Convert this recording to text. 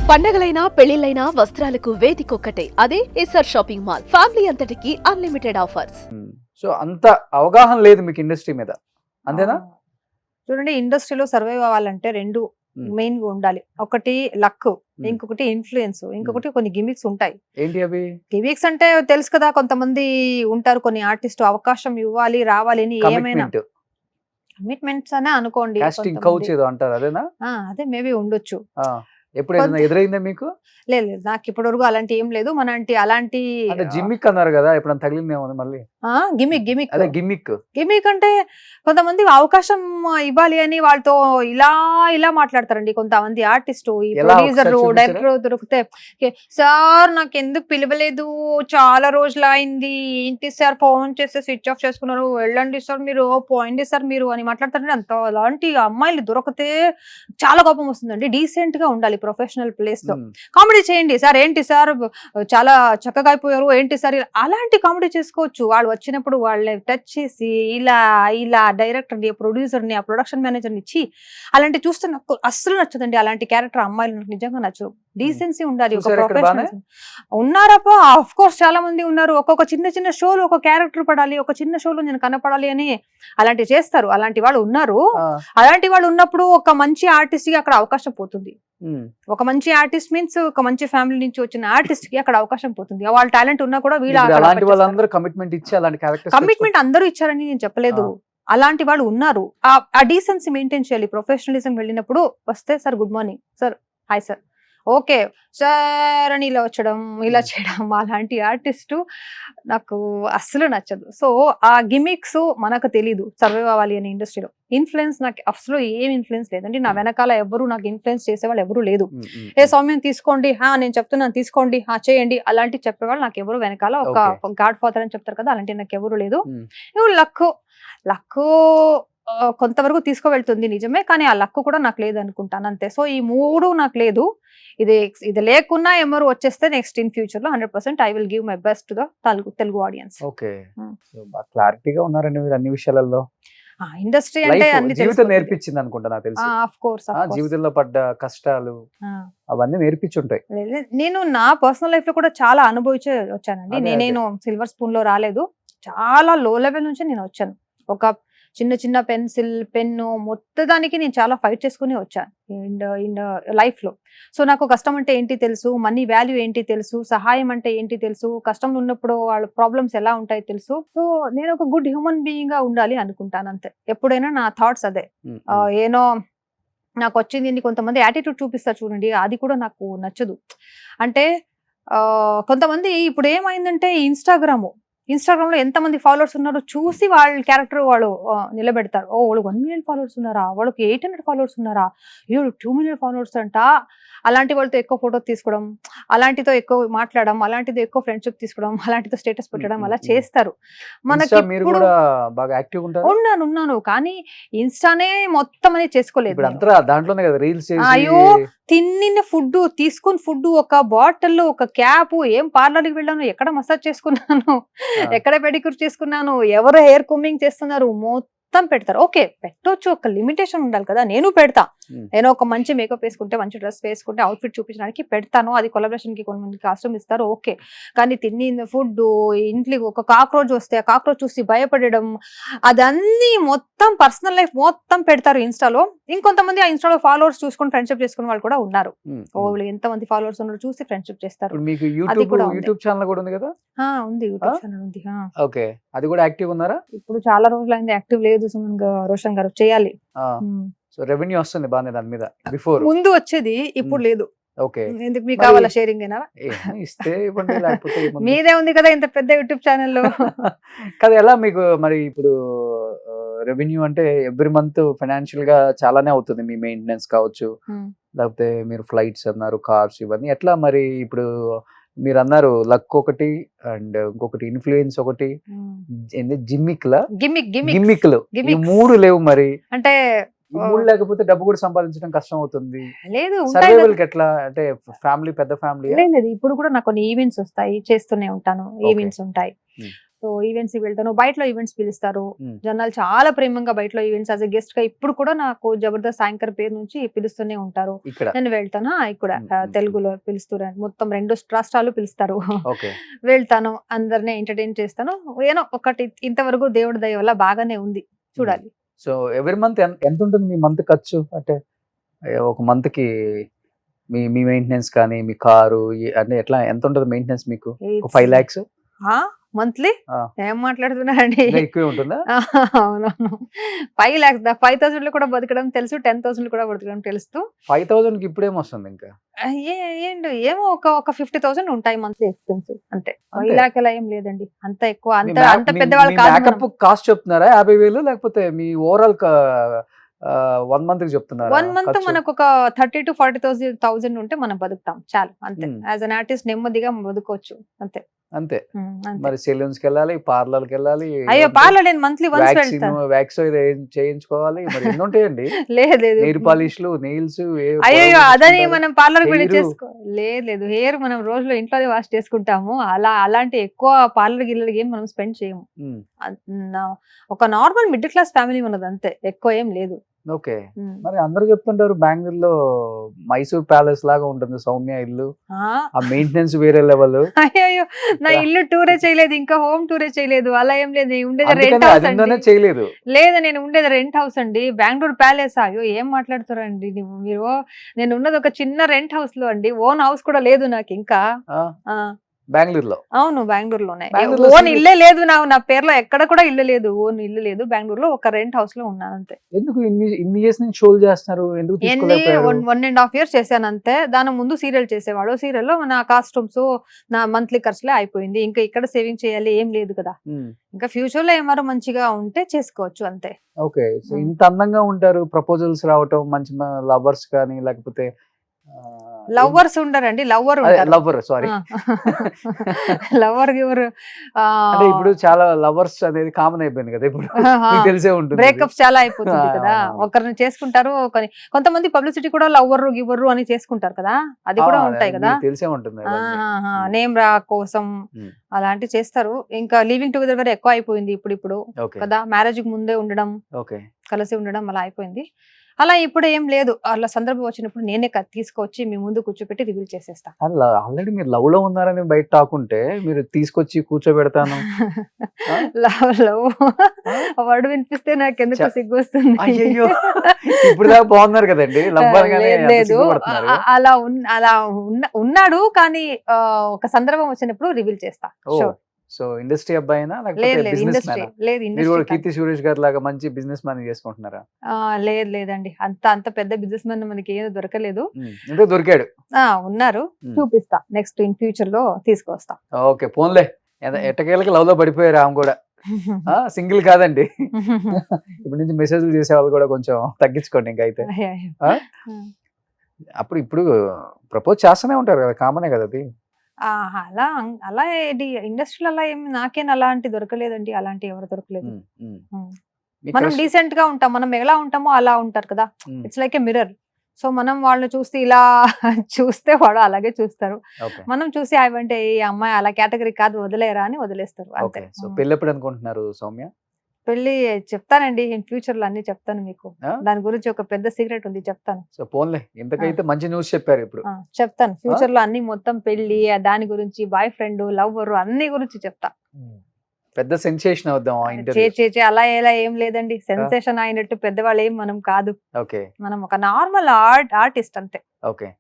పండగలైనా పెళ్లిళ్లైనా వస్త్రాలకు వేదికొక్కటే, అదే SR shopping mall. Family అంతటికి unlimited offers. So అంత అవగాహన లేదు మీకు ఇండస్ట్రీ మీద, అంతేనా? చూడండి, ఇండస్ట్రీలో సర్వైవ్ అవ్వాలంటే రెండు మెయిన్ గా ఉండాలి. ఒకటి లక్, ఇంకొకటి ఇన్ఫ్లుయెన్స్, ఇంకొకటి కొన్ని గిమిక్స్ ఉంటాయి. ఏంటి అవి? గిమిక్స్ అంటే తెలుసు కదా, కొంతమంది ఉంటారు కొన్ని ఆర్టిస్ట్ అవకాశం ఇవ్వాలి రావాలి అని ఏమైనా కమిట్మెంట్స్ అనే అనుకోండి. కాస్టింగ్ కౌచ్ ఏదో అంటారు, అదేనా? అదే మేబీ ఉండొచ్చు. ఎప్పుడు ఎదురైందా మీకు? లేదు, నాకు ఇప్పటి వరకు అలాంటి ఏం లేదు. అలాంటి జిమ్మిక్ అన్నారు కదా, ఇప్పుడు తగిలిందేమో మళ్ళీ. గిమిక్ అంటే కొంతమంది అవకాశం ఇవ్వాలి అని వాళ్ళతో ఇలా మాట్లాడతారండి కొంతమంది ఆర్టిస్ట్. ఈ ప్రొడ్యూసర్ డైరెక్టర్ దొరికితే, సార్ నాకు ఎందుకు పిలవలేదు, చాలా రోజులు అయింది, ఏంటి సార్ ఫోన్ చేస్తే స్విచ్ ఆఫ్ చేసుకున్నారు, వెళ్ళండి సార్ మీరు, పోయింది సార్ మీరు అని మాట్లాడతారండి. అంత అలాంటి అమ్మాయిలు దొరికితే చాలా కోపం వస్తుందండి. డీసెంట్ గా ఉండాలి ప్రొఫెషనల్ ప్లేస్ లో. కామెడీ చేయండి సార్, ఏంటి సార్ చాలా చక్కగా అయిపోయారు, ఏంటి సార్, అలాంటి కామెడీ చేసుకోవచ్చు. వాళ్ళు వచ్చినప్పుడు వాళ్ళని టచ్ చేసి ఇలా డైరెక్టర్ ని, ప్రొడ్యూసర్ ని, ఆ ప్రొడక్షన్ మేనేజర్ ని ఇచ్చి అలాంటి చూస్తే నాకు అస్సలు నచ్చదండి. అలాంటి క్యారెక్టర్ అమ్మాయిలు నాకు నిజంగా నచ్చవు. డీసెన్సీ ఉండాలి. ఒక ప్రొఫెషనల్ ఉన్నారప్ప, ఆఫ్ కోర్స్ చాలా మంది ఉన్నారు. ఒక్కొక్క చిన్న షోలో ఒక క్యారెక్టర్ పడాలి, ఒక చిన్న షోలో నేను కనపడాలి అని అలాంటి చేస్తారు. అలాంటి వాళ్ళు ఉన్నారు. అలాంటి వాళ్ళు ఉన్నప్పుడు ఒక మంచి ఆర్టిస్ట్ కి అక్కడ అవకాశం పోతుంది. ఒక మంచి ఆర్టిస్ట్ మీన్స్ ఒక మంచి ఫ్యామిలీ నుంచి వచ్చిన ఆర్టిస్ట్ కి అక్కడ అవకాశం పోతుంది. వాళ్ళ టాలెంట్ ఉన్నా కూడా కమిట్మెంట్ అందరూ ఇచ్చారని నేను చెప్పలేదు. అలాంటి వాళ్ళు ఉన్నారు. ఆ డీసెన్సీ మెయింటైన్ చేయాలి. ప్రొఫెషనలిజం వెళ్ళినప్పుడు వస్తే, sir good morning sir, hi sir, okay sir అని ఇలా వచ్చడం, ఇలా చేయడం, అలాంటి ఆర్టిస్టు నాకు అస్సలు నచ్చదు. సో ఆ గిమిక్స్ మనకు తెలీదు సర్వైవ్ అవ్వాలి అనే ఇండస్ట్రీలో. ఇన్ఫ్లుయెన్స్ నాకు అసలు ఏం ఇన్ఫ్లుయెన్స్ లేదండి. నా వెనకాల ఎవరు నాకు ఇన్ఫ్లుయెన్స్ చేసేవాళ్ళు ఎవరు లేదు. ఏ సౌమ్యం తీసుకోండి, నేను చెప్తున్నాను తీసుకోండి, చేయండి, అలాంటి చెప్పేవాళ్ళు నాకు ఎవరు వెనకాల. ఒక గాడ్ ఫాదర్ అని చెప్తారు కదా, అలాంటి నాకు ఎవరు లేదు. లక్ కొంతవరకు తీసుకువెళ్తుంది నిజమే, కానీ ఆ లక్ కూడా నాకు లేదు అనుకుంటాను అంతే. సో ఈ మూడు నాకు లేదు. ఇది లేకున్నా ఎవరు వచ్చేస్తే నెక్స్ట్ ఇన్ ఫ్యూచర్ లో 100% I will give my best to the Telugu audience. Okay, క్లారిటీగా ఉన్నారండి మీరు అన్ని విషయాలలో. ఇండస్ట్రీ అంటే అన్ని జీవితం నేర్పించింది అనుకుంటా, నాకు తెలిసి. ఆఫ్ కోర్స్ జీవితంలో పడ్డ కష్టాలు అవన్నీ నేర్పించుంటాయి. నేను నా పర్సనల్ లైఫ్ లో కూడా చాలా అనుభవించే వచ్చానండి. నేను సిల్వర్ స్పూన్ లో రాలేదు. చాలా లో లెవెల్ నుంచి నేను వచ్చాను. ఒక చిన్న పెన్సిల్, పెన్ను, మొత్తానికి నేను చాలా ఫైట్ చేసుకుని వచ్చాను ఇన్ లైఫ్ లో. సో నాకు కష్టం అంటే ఏంటి తెలుసు, మనీ వాల్యూ ఏంటి తెలుసు, సహాయం అంటే ఏంటి తెలుసు, కష్టంలో ఉన్నప్పుడు వాళ్ళ ప్రాబ్లమ్స్ ఎలా ఉంటాయో తెలుసు. సో నేను ఒక గుడ్ హ్యూమన్ బీయింగ్ గా ఉండాలి అనుకుంటాను అంతే. ఎప్పుడైనా నా థాట్స్ అదే. ఏనో నాకు వచ్చింది, కొంతమంది యాటిట్యూడ్ చూపిస్తారు చూడండి, అది కూడా నాకు నచ్చదు. అంటే కొంతమంది ఇప్పుడు ఏమైందంటే ఇన్స్టాగ్రామ్ లో ఎంతమంది ఫాలోవర్స్ ఉన్నారో చూసి వాళ్ళ క్యారెక్టర్ వాళ్ళు నిలబెడతారు. వాళ్ళు 1 million ఫాలోవర్స్ ఉన్నారా, వాళ్ళకి 800 ఫాలోవర్స్ ఉన్నారా, 2 million ఫాలోవర్స్ అంట. అలాంటి వాళ్ళతో ఎక్కువ ఫోటో తీసుకోవడం, అలాంటితో ఎక్కువ మాట్లాడడం, అలాంటితో ఎక్కువ ఫ్రెండ్షిప్ తీసుకోవడం, అలాంటితో స్టేటస్ పెట్టడం, అలా చేస్తారు. మనకి ఉన్నాను కానీ ఇన్స్టానే మొత్తం అనేది చేసుకోలేదు. అయ్యో, తిన్న ఫుడ్, తీసుకున్న ఫుడ్, ఒక బాటిల్, ఒక క్యాప్, ఏం పార్లర్కి వెళ్ళాను, ఎక్కడ మసాజ్ చేసుకున్నాను, ఎక్కడ పెడిక్యూర్ చేసుకున్నాను, ఎవరు హెయిర్ కొమ్మింగ్ చేస్తున్నారు, మొత్తం పెడతారు. ఓకే, పెట్టొచ్చు, ఒక లిమిటేషన్ ఉండాలి కదా. నేను పెడతా. నేను ఒక మంచి మేకప్ వేసుకుంటే, మంచి డ్రెస్ వేసుకుంటే, అవుట్ఫిట్ చూపించడానికి పెడతాను. అది కొలాబరేషన్ కి కొంతమంది కాస్ట్యూమ్ ఇస్తారు, ఓకే. కానీ తిన్న ఫుడ్, ఇంట్లో ఒక కాక్రోచ్ వస్తే ఆ కాక్రోచ్ చూసి భయపడడం, అదన్నీ మొత్తం పర్సనల్ లైఫ్ మొత్తం పెడతారు ఇన్స్టాలో. ఇంకొంతమంది ఆ ఇన్స్టాలో ఫాలోవర్స్ చూసుకొని ఫ్రెండ్షిప్ చేసుకునే వాళ్ళు కూడా ఉన్నారు. వాళ్ళు ఎంతమంది ఫాలోవర్స్ ఉన్నారో చూసి ఫ్రెండ్షిప్ చేస్తారు. యూట్యూబ్ ఛానల్ కూడా ఉంది కదా? ఉంది, యూట్యూబ్ ఛానల్ ఉంది. ఓకే, అది కూడా యాక్టివ్ ఉన్నారా? ఇప్పుడు చాలా రోజులైంది యాక్టివ్ లేదు రోషన్ గారు, చేయాలి. సో రెవెన్యూ వస్తుంది బాగానే దాని మీద? బిఫోర్ ముందు వచ్చేది, ఇప్పుడు లేదు. ఓకే, ఎందుకు మీకు కావాలా షేరింగ్ అయినా? ఇస్తే ఇవ్వండి, లేకపోతే మీదే ఉంది కదా ఇంత పెద్ద యూట్యూబ్ ఛానల్లో. కదా, ఎలా మీకు మరి ఇప్పుడు రెవెన్యూ అంటే ఎవ్రీ మంత్ ఫైనాన్షియల్ గా చాలానే అవుతుంది. మీ మెయింటెనెన్స్ కావచ్చు, లేకపోతే మీరు ఫ్లైట్స్ అన్నారు, కార్స్, ఇవన్నీ ఎట్లా మరి? ఇప్పుడు మీరు అన్నారు లక్ ఒకటి, అండ్ ఇంకొకటి ఇన్ఫ్లుయెన్స్ ఒకటి, గిమ్మిక్లు, ఈ మూడు లేవు మరి. అంటే మూడు లేకపోతే డబ్బు కూడా సంపాదించడం కష్టం అవుతుంది. లేదు, సర్వైవల్ కి ఎట్లా? అంటే ఫ్యామిలీ, పెద్ద ఫ్యామిలీ. లేదు, ఇప్పుడు కూడా నాకు కొన్ని ఈవెంట్స్ వస్తాయి, చేస్తూనే ఉంటాను. ఈవెంట్స్ ఉంటాయి, సో ఈవెంట్స్ వెళ్తాను, బయటలో ఈవెంట్స్ పిలుస్తారు. Hmm. జనాలు చాలా ప్రేమంగా బయటలో ఈవెంట్స్ యాజ్ ఎ గెస్ట్ గా ఇప్పుడు కూడా నాకు జబర్దస్త్ యాంకర్ పేరు నుంచి పిలుస్తూనే ఉంటారు. ఇక్కడ నేను వెళ్తాను. ఇక్కడ తెలుగులో పిలుస్తారు, మొత్తం 2 రాష్ట్రాలు పిలుస్తారు. ఓకే వెళ్తాను, అందరినీ ఎంటర్టైన్ చేస్తాను. ఏదో ఒకటి ఇంతవరకు దేవుడి దయ వల్ల బాగానే ఉంది, చూడాలి. సో ఎవ్రీ మంత్ ఎంత ఉంటుంది మీ మంత్ ఖర్చు? అంటే ఒక మంత్ కి మీ మెయింటెనెన్స్ కానీ మీ కారు అంటే ఎట్లా ఎంత ఉంటుంది మెయింటెనెన్స్ మీకు? 5 lakhs మంత్లీ ఆ. ఏం మాట్లాడుతున్నారండి? ఎక్కువ ఉంటుందా? అవునవును, 5 lakhs 5,000 లో కూడా బతకడం తెలుసు, 10,000 కూడా బతకడం తెలుసు. 5,000 కి ఇప్పుడేం వస్తుంది ఇంకా? ఏంటి ఏమో ఒక 50,000 ఉంటాయి మంత్లీ ఎక్స్పెన్స్ అంతే. 5 అంతే? lakh అలా ఏం లేదండి, అంత ఎక్కువ అంత పెద్దవాళ్ళు కాదు. మేకప్ కాస్ట్ చెప్తున్నారా 50,000 లేకపోతే మీ ఓవరాల్ 1 month కి చెప్తున్నారా? 1 month ఖర్చు? మనకు ఒక 30,000 to 40,000 ఉంటే మనం బతుకుతాం చాలు, అంతే. Hmm. యాజ్ అన్ ఆర్టిస్ట్ నెమ్మదిగా బతుకోవచ్చు, అంతే. అంతే. అంతే. మరి సెలూన్స్ కి వెళ్ళాలి, పార్లర్ కి వెళ్ళాలి, అయ్యో పార్లర్ నేను మంత్లీ వన్స్ వెళ్తాను. వ్యాక్స్ చేయించుకోవాలి, మరి ఎన్ని ఉంటాయండి? లేదు నెయిల్ పాలిష్లు, నెయిల్స్. అయ్యో అదని మనం పార్లర్ వెళ్ళి చేసుకో. లేదు హెయిర్ మనం రోజులో ఇంట్లోనే వాష్ చేసుకుంటాము. అలాంటి ఎక్కువ పార్లర్ గిల్లర్ ఏం మనం స్పెండ్ చేయము. ఒక నార్మల్ మిడిల్ క్లాస్ ఫ్యామిలీ మనది, అంతే, ఎక్కువ ఏం లేదు. ఓకే. మరి అందరూ చెప్తుంటారు బెంగళూరులో మైసూర్ ప్యాలెస్ లాగా ఉంటుంది సౌమ్య ఇల్లు, ఆ మెయింటెనెన్స్ వేరే లెవెల్. అయ్యో నా ఇల్లు టూరే చేయలేదు, ఇంకా హోమ్ టూరే చేయలేదు, అలా ఏం లేదు. నేను ఉండేది రెంట్ హౌస్ అండి. చేయలేదు. లేదు నేను ఉండేది రెంట్ హౌస్ అండి, బెంగళూరు ప్యాలెస్. అయ్యో ఏం మాట్లాడుతారండి మీరు? నేను ఉన్నది ఒక చిన్న రెంట్ హౌస్ లో అండి, ఓన్ హౌస్ కూడా లేదు నాకు ఇంకా. బెంగళూరులో? అవును, బెంగళూరులోనే. ఓన్ ఇల్లే లేదు నా పేరులో, ఎక్కడ కూడా ఇల్లు లేదు, ఓన్ ఇల్లు లేదు. బెంగళూరులో ఒక రెంట్ హౌస్ లో ఉన్నాను అంతే. ఎందుకు ఇన్ని ఇయర్స్ నుంచి షోలు చేస్తున్నారు? ఎందుకు 1.5 years చేశాను అంతే. దాని ముందు సీరియల్ చేసేవాడు, సీరియల్లో నా కాస్ట్యూమ్స్, నా మంత్లీ ఖర్చులే అయిపోయింది. ఇంకా ఇక్కడ సేవింగ్ చేయాలి ఏం లేదు కదా. ఇంకా ఫ్యూచర్ లో ఏమారో మంచిగా ఉంటే చేసుకోవచ్చు, అంతే. ఓకే. సో ఇంత అందంగా ఉంటారు, ప్రపోజల్స్ రావటం, మంచి లవర్స్ కానీ లేకపోతే లవర్స్ ఉండరండి, లవర్ సారీ లవర్ గివర్. అంటే ఇప్పుడు చాలా లవర్స్ అనేది కామన్ అయిపోయింది కదా ఇప్పుడు, మీకు తెలిసే ఉంటుంది. బ్రేకప్ చాలా అయిపోతుంది కదా, ఒకరిని చేసుకుంటారు, కొంతమంది పబ్లిసిటీ కూడా లవర్ గివర్ అని చేసుకుంటారు కదా, అది కూడా ఉంటాయి కదా, తెలిసే ఉంటుంది. నేమ్ రా కోసం అలాంటి చేస్తారు. ఇంకా లివింగ్ టుగెదర్ ఎక్కువ అయిపోయింది ఇప్పుడు కదా, మ్యారేజ్ కి ముందే ఉండడం, కలిసి ఉండడం అలా అయిపోయింది. అలా ఇప్పుడు ఏం లేదు, అలా సందర్భం వచ్చినప్పుడు నేనే తీసుకొచ్చి మీ ముందు కూర్చోబెట్టి రివీల్ చేసేస్తా. ఆల్రెడీ మీరు లవ్ లో ఉన్నారని బయట టాకుంటే మీరు తీసుకొచ్చి కూర్చోబెడతాను. లవ్ వర్డ్ వినిపిస్తే నాకు ఎందుకు సిగ్గు వస్తుంది. అయ్యో ఇప్పుడు దాకా బాగున్నారు కదండి. లేదు అలా ఉన్నాడు, కానీ ఒక సందర్భం వచ్చినప్పుడు రివీల్ చేస్తా. సో ఇండస్ట్రీ అబ్బాయినా కీర్తి సురేష్ గారి లాగా మంచి బిజినెస్ మ్యాన్ చేసుకుంటున్నారా? లేదండి, అంత పెద్ద బిజినెస్ మ్యాన్ మనకి ఏదో దొరకలేదు. దొరికాడు, ఉన్నారు, చూపిస్తా నెక్స్ట్ ఇన్ ఫ్యూచర్ లో తీసుకొస్తా. ఓకే పోన్లే, ఎట్టకేళ్ళకి లవ్ లో పడిపోయారు ఆమె కూడా. సింగిల్ కాదండి, ఇప్పుడు నుంచి మెసేజ్లు చేసే వాళ్ళు కూడా కొంచెం తగ్గించుకోండి ఇంకా. అయితే ఇప్పుడు ప్రపోజ్ చేస్తూనే ఉంటారు కదా, కామనే కదా అది. అలా ఇండస్ట్రీలో అలా ఏమి నాకేం అలాంటి దొరకలేదండి, అలాంటి ఎవరు దొరకలేదు. మనం డీసెంట్ గా ఉంటాం, మనం ఎలా ఉంటామో అలా ఉంటారు కదా, it's like a mirror. So మనం వాళ్ళని చూస్తే ఇలా చూస్తే వాడు అలాగే చూస్తారు, మనం చూసి అవంటే ఈ అమ్మాయి అలా కేటగిరీ కాదు వదిలేరా అని వదిలేస్తారు, అంతే. సో పెళ్లి ఎప్పుడు అనుకుంటున్నారు సౌమ్య? పెళ్లి చెప్తానండి, ఇన్ ఫ్యూచర్ లో అన్ని చెప్తాను మీకు. దాని గురించి ఒక పెద్ద సీక్రెట్ ఉంది, చెప్తాను. సో పోన్లే, ఇంతకైతే మంచి న్యూస్ చెప్పారు. ఇప్పుడు చెప్తాను ఫ్యూచర్ లో అన్ని, మొత్తం పెళ్లి దాని గురించి, బాయ్ ఫ్రెండ్, లవర్ అన్ని గురించి చెప్తా. పెద్ద సెన్సేషన్ అవుద్దాం. అలా ఎలా ఏం లేదండి, సెన్సేషన్ అయినట్టు పెద్దవాళ్ళు ఏం మనం కాదు, ఓకే, మనం ఒక నార్మల్ ఆర్టిస్ట్ అంతే. ఓకే.